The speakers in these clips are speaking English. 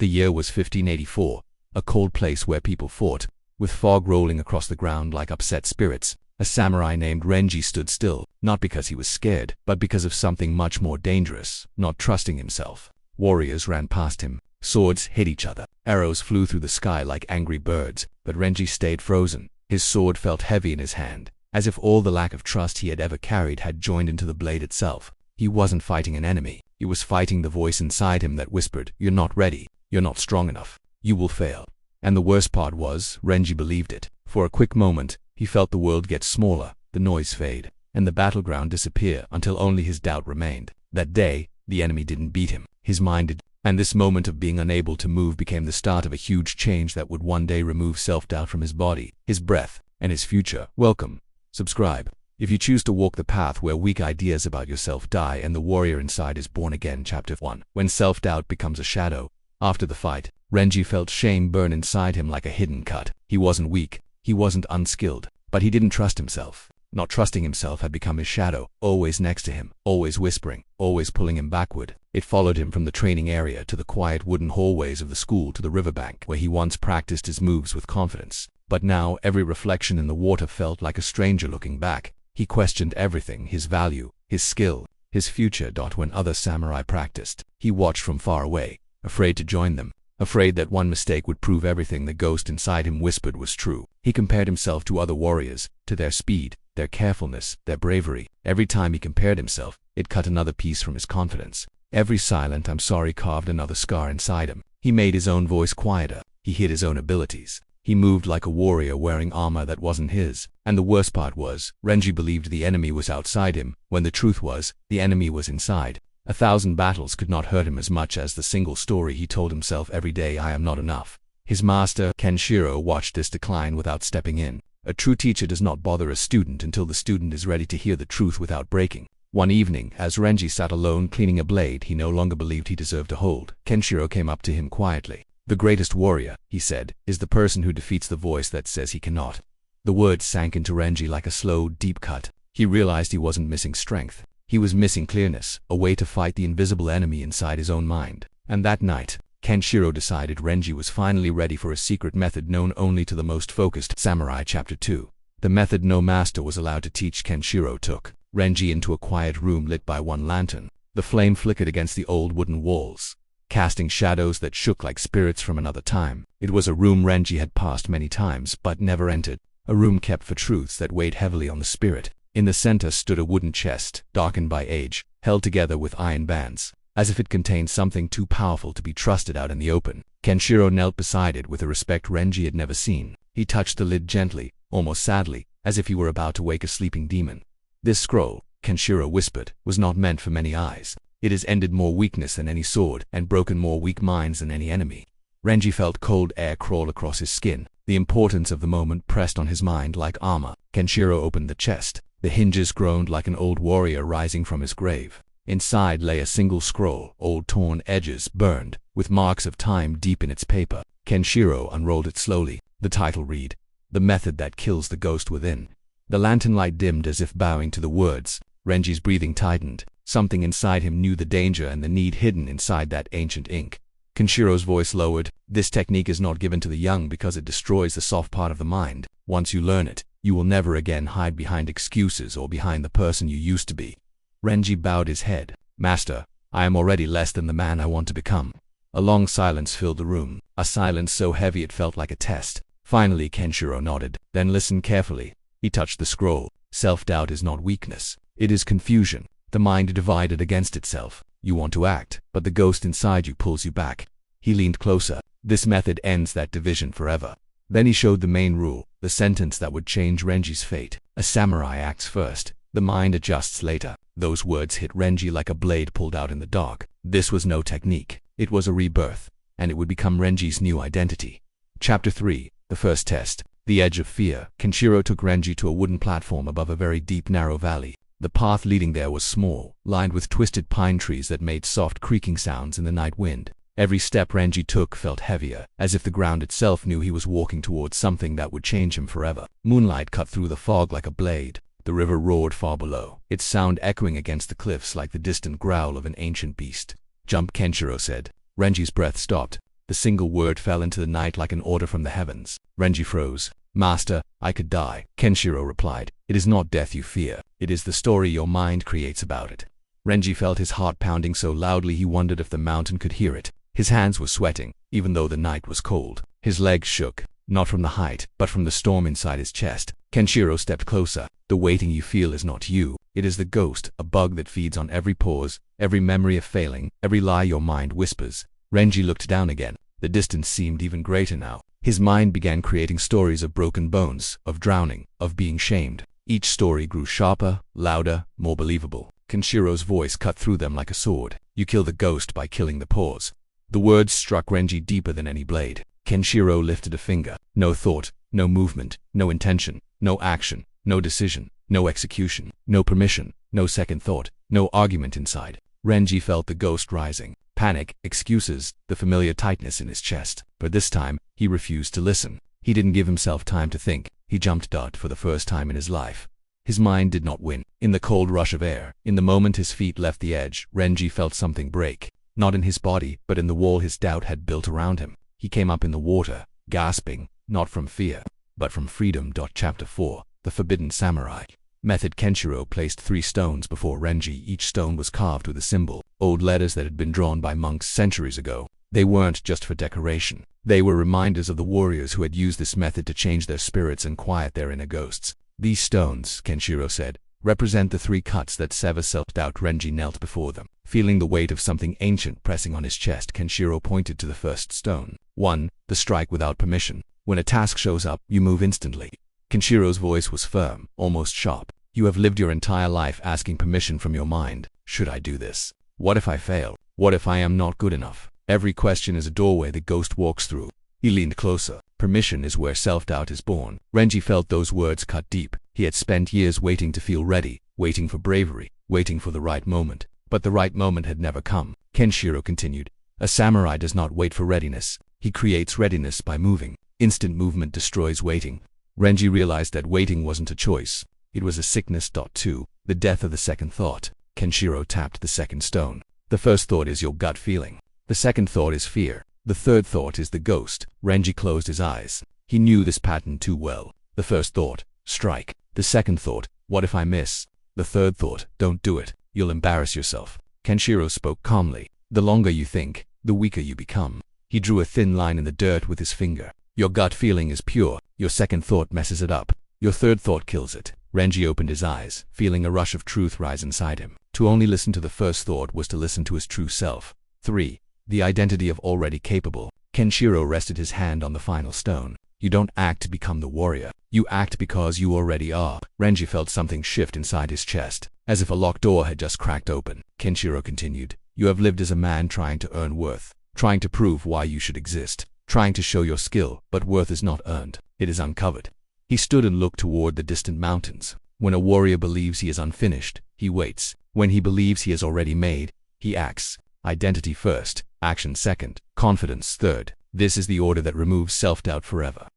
The year was 1584, a cold place where people fought, with fog rolling across the ground like upset spirits. A samurai named Renji stood still, not because he was scared, but because of something much more dangerous, not trusting himself. Warriors ran past him. Swords hit each other. Arrows flew through the sky like angry birds, but Renji stayed frozen. His sword felt heavy in his hand, as if all the lack of trust he had ever carried had joined into the blade itself. He wasn't fighting an enemy. He was fighting the voice inside him that whispered, "You're not ready. You're not strong enough. You will fail." And the worst part was, Renji believed it. For a quick moment, he felt the world get smaller, the noise fade, and the battleground disappear until only his doubt remained. That day, the enemy didn't beat him. His mind did. And this moment of being unable to move became the start of a huge change that would one day remove self-doubt from his body, his breath, and his future. Welcome. Subscribe if you choose to walk the path where weak ideas about yourself die and the warrior inside is born again. Chapter 1. When self-doubt becomes a shadow. After the fight, Renji felt shame burn inside him like a hidden cut. He wasn't weak. He wasn't unskilled. But he didn't trust himself. Not trusting himself had become his shadow, always next to him, always whispering, always pulling him backward. It followed him from the training area to the quiet wooden hallways of the school to the riverbank where he once practiced his moves with confidence. But now every reflection in the water felt like a stranger looking back. He questioned everything, his value, his skill, his future. When other samurai practiced, he watched from far away, afraid to join them, afraid that one mistake would prove everything the ghost inside him whispered was true. He compared himself to other warriors, to their speed, their carefulness, their bravery. Every time he compared himself, it cut another piece from his confidence. Every silent "I'm sorry" carved another scar inside him. He made his own voice quieter. He hid his own abilities. He moved like a warrior wearing armor that wasn't his. And the worst part was, Renji believed the enemy was outside him, when the truth was, the enemy was inside. 1,000 battles could not hurt him as much as the single story he told himself every day: "I am not enough." His master, Kenshiro, watched this decline without stepping in. A true teacher does not bother a student until the student is ready to hear the truth without breaking. One evening, as Renji sat alone cleaning a blade he no longer believed he deserved to hold, Kenshiro came up to him quietly. "The greatest warrior," he said, "is the person who defeats the voice that says he cannot." The words sank into Renji like a slow, deep cut. He realized he wasn't missing strength. He was missing clearness, a way to fight the invisible enemy inside his own mind. And that night, Kenshiro decided Renji was finally ready for a secret method known only to the most focused samurai. Chapter 2. The method no master was allowed to teach. Kenshiro took Renji into a quiet room lit by one lantern. The flame flickered against the old wooden walls, casting shadows that shook like spirits from another time. It was a room Renji had passed many times but never entered, a room kept for truths that weighed heavily on the spirit. In the center stood a wooden chest, darkened by age, held together with iron bands, as if it contained something too powerful to be trusted out in the open. Kenshiro knelt beside it with a respect Renji had never seen. He touched the lid gently, almost sadly, as if he were about to wake a sleeping demon. "This scroll," Kenshiro whispered, "was not meant for many eyes. It has ended more weakness than any sword, and broken more weak minds than any enemy." Renji felt cold air crawl across his skin. The importance of the moment pressed on his mind like armor. Kenshiro opened the chest. The hinges groaned like an old warrior rising from his grave. Inside lay a single scroll, old, torn edges burned, with marks of time deep in its paper. Kenshiro unrolled it slowly. The title read, "The Method That Kills the Ghost Within." The lantern light dimmed as if bowing to the words. Renji's breathing tightened. Something inside him knew the danger and the need hidden inside that ancient ink. Kenshiro's voice lowered. "This technique is not given to the young because it destroys the soft part of the mind. Once you learn it, you will never again hide behind excuses or behind the person you used to be." Renji bowed his head. "Master, I am already less than the man I want to become." A long silence filled the room, a silence so heavy it felt like a test. Finally Kenshiro nodded, then listened carefully. He touched the scroll. "Self-doubt is not weakness. It is confusion. The mind divided against itself. You want to act, but the ghost inside you pulls you back." He leaned closer. "This method ends that division forever." Then he showed the main rule, the sentence that would change Renji's fate. "A samurai acts first. The mind adjusts later." Those words hit Renji like a blade pulled out in the dark. This was no technique. It was a rebirth, and it would become Renji's new identity. Chapter 3. The First Test. The Edge of Fear. Kenshiro took Renji to a wooden platform above a very deep, narrow valley. The path leading there was small, lined with twisted pine trees that made soft creaking sounds in the night wind. Every step Renji took felt heavier, as if the ground itself knew he was walking towards something that would change him forever. Moonlight cut through the fog like a blade. The river roared far below, its sound echoing against the cliffs like the distant growl of an ancient beast. "Jump," Kenshiro said. Renji's breath stopped. The single word fell into the night like an order from the heavens. Renji froze. Master, I could die. Kenshiro replied. It is not death you fear. It is the story your mind creates about it. Renji felt his heart pounding so loudly he wondered if the mountain could hear it. His hands were sweating, even though the night was cold. His legs shook, not from the height, but from the storm inside his chest. Kenshiro stepped closer. The waiting you feel is not you. It is the ghost, a bug that feeds on every pause, every memory of failing, every lie your mind whispers. Renji looked down again. The distance seemed even greater now. His mind began creating stories of broken bones, of drowning, of being shamed. Each story grew sharper, louder, more believable. Kenshiro's voice cut through them like a sword. You kill the ghost by killing the pause. The words struck Renji deeper than any blade. Kenshiro lifted a finger. No thought, no movement, no intention, no action, no decision, no execution, no permission, no second thought, no argument inside. Renji felt the ghost rising. Panic, excuses, the familiar tightness in his chest. But this time, he refused to listen. He didn't give himself time to think. He jumped dart for the first time in his life. His mind did not win. In the cold rush of air, in the moment his feet left the edge, Renji felt something break. Not in his body, but in the wall his doubt had built around him. He came up in the water, gasping, not from fear, but from freedom. Chapter 4. The Forbidden Samurai. Method. Kenshiro placed 3 stones before Renji. Each stone was carved with a symbol, old letters that had been drawn by monks centuries ago. They weren't just for decoration. They were reminders of the warriors who had used this method to change their spirits and quiet their inner ghosts. These stones, Kenshiro said, represent the 3 cuts that sever self-doubt. Renji knelt before them. Feeling the weight of something ancient pressing on his chest, Kenshiro pointed to the first stone. 1. The strike without permission. When a task shows up, you move instantly. Kenshiro's voice was firm, almost sharp. You have lived your entire life asking permission from your mind. Should I do this? What if I fail? What if I am not good enough? Every question is a doorway the ghost walks through. He leaned closer. Permission is where self-doubt is born. Renji felt those words cut deep. He had spent years waiting to feel ready, waiting for bravery, waiting for the right moment. But the right moment had never come. Kenshiro continued. A samurai does not wait for readiness. He creates readiness by moving. Instant movement destroys waiting. Renji realized that waiting wasn't a choice. It was a sickness. 2. The death of the second thought. Kenshiro tapped the second stone. The first thought is your gut feeling. The second thought is fear. The third thought is the ghost. Renji closed his eyes. He knew this pattern too well. The first thought, strike. The second thought, what if I miss? The third thought, don't do it. You'll embarrass yourself. Kenshiro spoke calmly. The longer you think, the weaker you become. He drew a thin line in the dirt with his finger. Your gut feeling is pure. Your second thought messes it up. Your third thought kills it. Renji opened his eyes, feeling a rush of truth rise inside him. To only listen to the first thought was to listen to his true self. 3. The identity of already capable. Kenshiro rested his hand on the final stone. You don't act to become the warrior. You act because you already are. Renji felt something shift inside his chest, as if a locked door had just cracked open. Kenshiro continued. You have lived as a man trying to earn worth, trying to prove why you should exist, trying to show your skill, but worth is not earned. It is uncovered. He stood and looked toward the distant mountains. When a warrior believes he is unfinished, he waits. When he believes he is already made, he acts. Identity first, action second, confidence third. This is the order that removes self-doubt forever.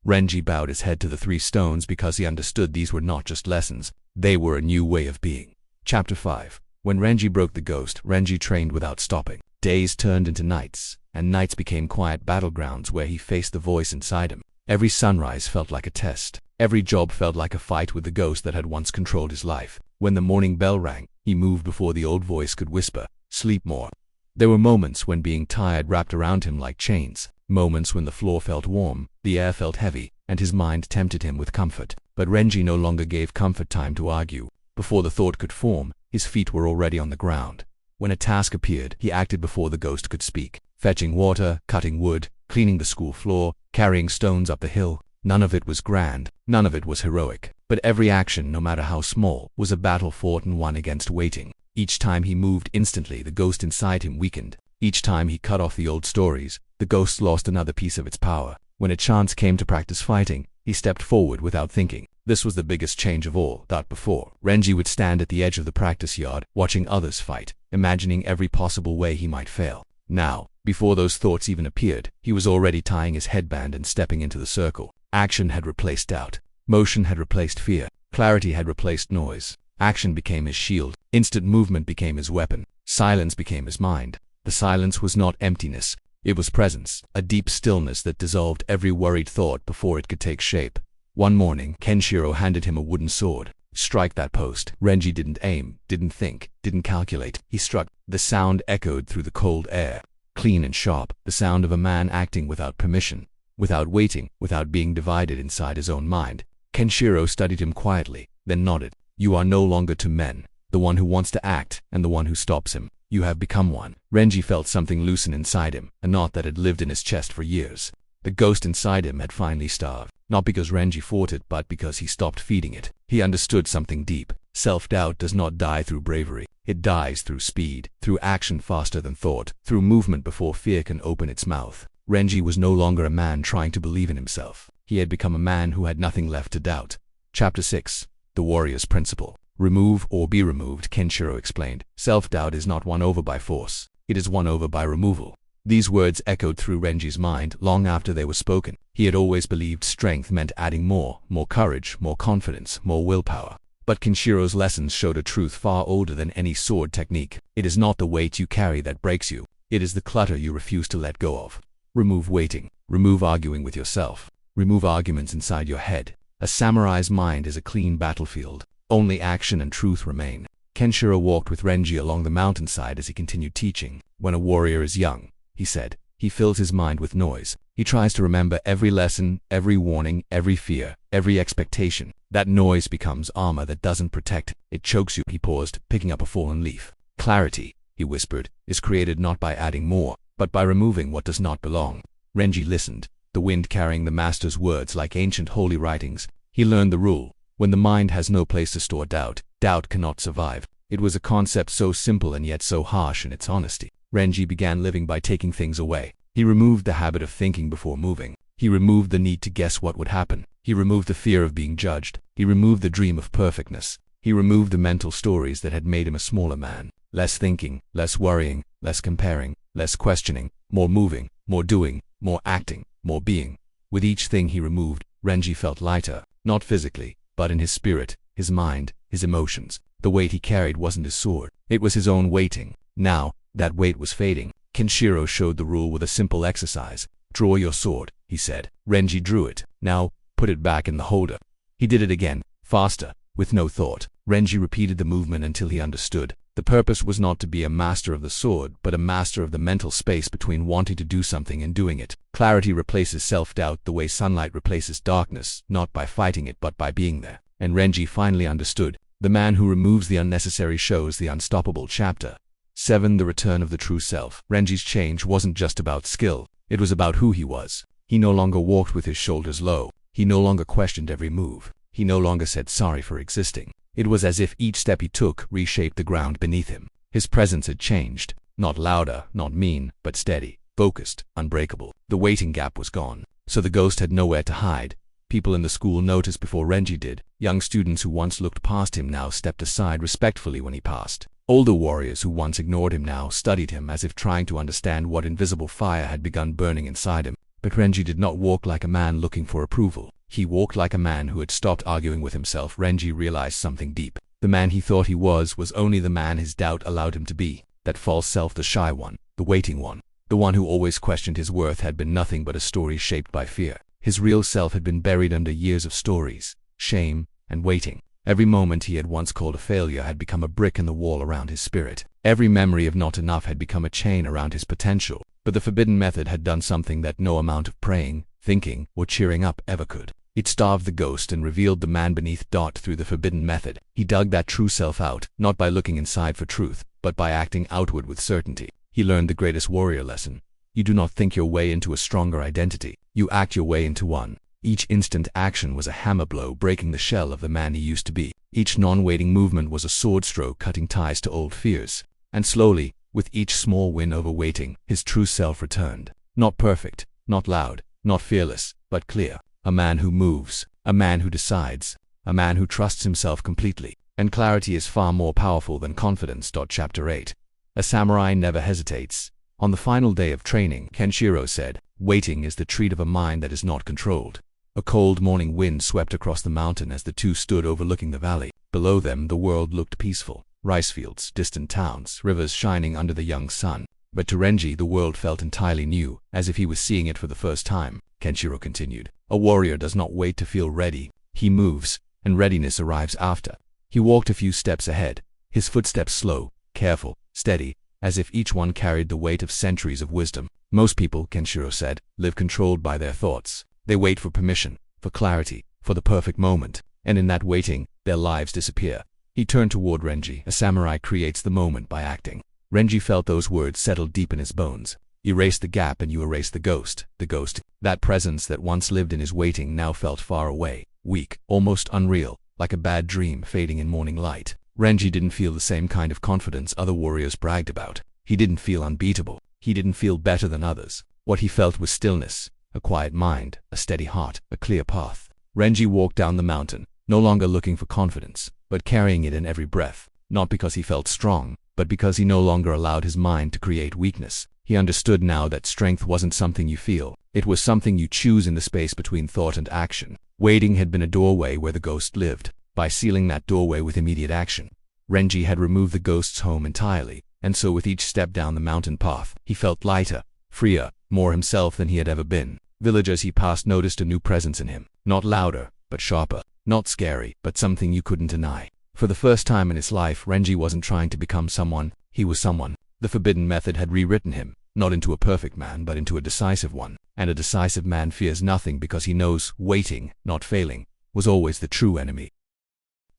Renji bowed his head to the 3 stones because he understood these were not just lessons, they were a new way of being. Chapter 5. When Renji broke the ghost, Renji trained without stopping. Days turned into nights, and nights became quiet battlegrounds where he faced the voice inside him. Every sunrise felt like a test. Every job felt like a fight with the ghost that had once controlled his life. When the morning bell rang, he moved before the old voice could whisper, sleep more. There were moments when being tired wrapped around him like chains. Moments when the floor felt warm, the air felt heavy, and his mind tempted him with comfort. But Renji no longer gave comfort time to argue. Before the thought could form, his feet were already on the ground. When a task appeared, he acted before the ghost could speak. Fetching water, cutting wood, cleaning the school floor, carrying stones up the hill. None of it was grand, none of it was heroic. But every action, no matter how small, was a battle fought and won against waiting. Each time he moved instantly, the ghost inside him weakened. Each time he cut off the old stories, the ghost lost another piece of its power. When a chance came to practice fighting, he stepped forward without thinking. This was the biggest change of all. Before, Renji would stand at the edge of the practice yard, watching others fight, imagining every possible way he might fail. Now, before those thoughts even appeared, he was already tying his headband and stepping into the circle. Action had replaced doubt. Motion had replaced fear. Clarity had replaced noise. Action became his shield. Instant movement became his weapon. Silence became his mind. The silence was not emptiness. It was presence, a deep stillness that dissolved every worried thought before it could take shape. One morning, Kenshiro handed him a wooden sword. Strike that post. Renji didn't aim, didn't think, didn't calculate. He struck. The sound echoed through the cold air, clean and sharp, the sound of a man acting without permission, without waiting, without being divided inside his own mind. Kenshiro studied him quietly, then nodded. You are no longer two men, the one who wants to act and the one who stops him. You have become one. Renji felt something loosen inside him, a knot that had lived in his chest for years. The ghost inside him had finally starved, not because Renji fought it, but because he stopped feeding it. He understood something deep. Self-doubt does not die through bravery. It dies through speed, through action faster than thought, through movement before fear can open its mouth. Renji was no longer a man trying to believe in himself. He had become a man who had nothing left to doubt. Chapter 6. The Warrior's Principle. Remove or be removed, Kenshiro explained. Self-doubt is not won over by force. It is won over by removal. These words echoed through Renji's mind long after they were spoken. He had always believed strength meant adding more courage, more confidence, more willpower. But Kenshiro's lessons showed a truth far older than any sword technique. It is not the weight you carry that breaks you. It is the clutter you refuse to let go of. Remove waiting. Remove arguing with yourself. Remove arguments inside your head. A samurai's mind is a clean battlefield. Only action and truth remain. Kenshiro walked with Renji along the mountainside as he continued teaching. When a warrior is young, he said, he fills his mind with noise. He tries to remember every lesson, every warning, every fear, every expectation. That noise becomes armor that doesn't protect. It chokes you. He paused, picking up a fallen leaf. Clarity, he whispered, is created not by adding more, but by removing what does not belong. Renji listened, the wind carrying the master's words like ancient holy writings. He learned the rule. When the mind has no place to store doubt, doubt cannot survive. It was a concept so simple and yet so harsh in its honesty. Renji began living by taking things away. He removed the habit of thinking before moving. He removed the need to guess what would happen. He removed the fear of being judged. He removed the dream of perfectness. He removed the mental stories that had made him a smaller man. Less thinking, less worrying, less comparing, less questioning, more moving, more doing, more acting, more being. With each thing he removed, Renji felt lighter, not physically, but in his spirit, his mind, his emotions. The weight he carried wasn't his sword. It was his own weighting. Now, that weight was fading. Kenshiro showed the rule with a simple exercise. Draw your sword, he said. Renji drew it. Now, put it back in the holder. He did it again, faster, with no thought. Renji repeated the movement until he understood. The purpose was not to be a master of the sword, but a master of the mental space between wanting to do something and doing it. Clarity replaces self-doubt the way sunlight replaces darkness, not by fighting it but by being there. And Renji finally understood. The man who removes the unnecessary shows the unstoppable. Chapter 7. The Return of the True Self. Renji's change wasn't just about skill. It was about who he was. He no longer walked with his shoulders low. He no longer questioned every move. He no longer said sorry for existing. It was as if each step he took reshaped the ground beneath him. His presence had changed. Not louder, not mean, but steady, focused, unbreakable. The waiting gap was gone, so the ghost had nowhere to hide. People in the school noticed before Renji did. Young students who once looked past him now stepped aside respectfully when he passed. Older warriors who once ignored him now studied him as if trying to understand what invisible fire had begun burning inside him. But Renji did not walk like a man looking for approval. He walked like a man who had stopped arguing with himself. Renji realized something deep. The man he thought he was only the man his doubt allowed him to be. That false self, the shy one, the waiting one, the one who always questioned his worth, had been nothing but a story shaped by fear. His real self had been buried under years of stories, shame, and waiting. Every moment he had once called a failure had become a brick in the wall around his spirit. Every memory of not enough had become a chain around his potential. But the forbidden method had done something that no amount of praying, thinking, or cheering up ever could. It starved the ghost and revealed the man beneath. Through the forbidden method, he dug that true self out, not by looking inside for truth, but by acting outward with certainty. He learned the greatest warrior lesson. You do not think your way into a stronger identity. You act your way into one. Each instant action was a hammer blow breaking the shell of the man he used to be. Each non-waiting movement was a sword stroke cutting ties to old fears. And slowly, with each small win over waiting, his true self returned. Not perfect, not loud, not fearless, but clear. A man who moves, a man who decides, a man who trusts himself completely. And clarity is far more powerful than confidence. Chapter 8. A samurai never hesitates. On the final day of training, Kenshiro said, waiting is the treat of a mind that is not controlled. A cold morning wind swept across the mountain as the two stood overlooking the valley. Below them, the world looked peaceful. Rice fields, distant towns, rivers shining under the young sun. But to Renji the world felt entirely new, as if he was seeing it for the first time. Kenshiro continued. A warrior does not wait to feel ready. He moves, and readiness arrives after. He walked a few steps ahead, his footsteps slow, careful, steady, as if each one carried the weight of centuries of wisdom. Most people, Kenshiro said, live controlled by their thoughts. They wait for permission, for clarity, for the perfect moment, and in that waiting, their lives disappear. He turned toward Renji. A samurai creates the moment by acting. Renji felt those words settle deep in his bones. Erase the gap and you erase the ghost. The ghost, that presence that once lived in his waiting, now felt far away, weak, almost unreal, like a bad dream fading in morning light. Renji didn't feel the same kind of confidence other warriors bragged about. He didn't feel unbeatable. He didn't feel better than others. What he felt was stillness, a quiet mind, a steady heart, a clear path. Renji walked down the mountain, no longer looking for confidence, but carrying it in every breath, not because he felt strong, but because he no longer allowed his mind to create weakness. He understood now that strength wasn't something you feel, it was something you choose in the space between thought and action. Waiting had been a doorway where the ghost lived. By sealing that doorway with immediate action, Renji had removed the ghost's home entirely, and so with each step down the mountain path, he felt lighter, freer, more himself than he had ever been. Villagers he passed noticed a new presence in him, not louder, but sharper, not scary, but something you couldn't deny. For the first time in his life, Renji wasn't trying to become someone, he was someone. The forbidden method had rewritten him, not into a perfect man, but into a decisive one. And a decisive man fears nothing because he knows waiting, not failing, was always the true enemy.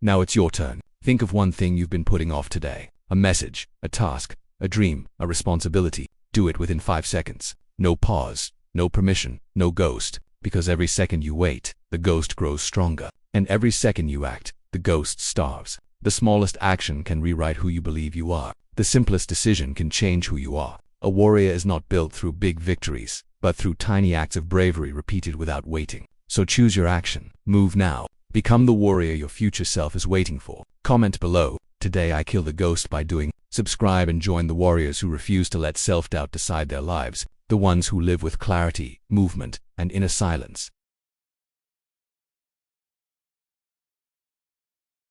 Now it's your turn. Think of one thing you've been putting off today. A message, a task, a dream, a responsibility. Do it within 5 seconds. No pause, no permission, no ghost, because every second you wait, the ghost grows stronger. And every second you act, the ghost starves. The smallest action can rewrite who you believe you are. The simplest decision can change who you are. A warrior is not built through big victories, but through tiny acts of bravery repeated without waiting. So choose your action. Move now. Become the warrior your future self is waiting for. Comment below. Today I kill the ghost by doing. Subscribe and join the warriors who refuse to let self-doubt decide their lives. The ones who live with clarity, movement, and inner silence.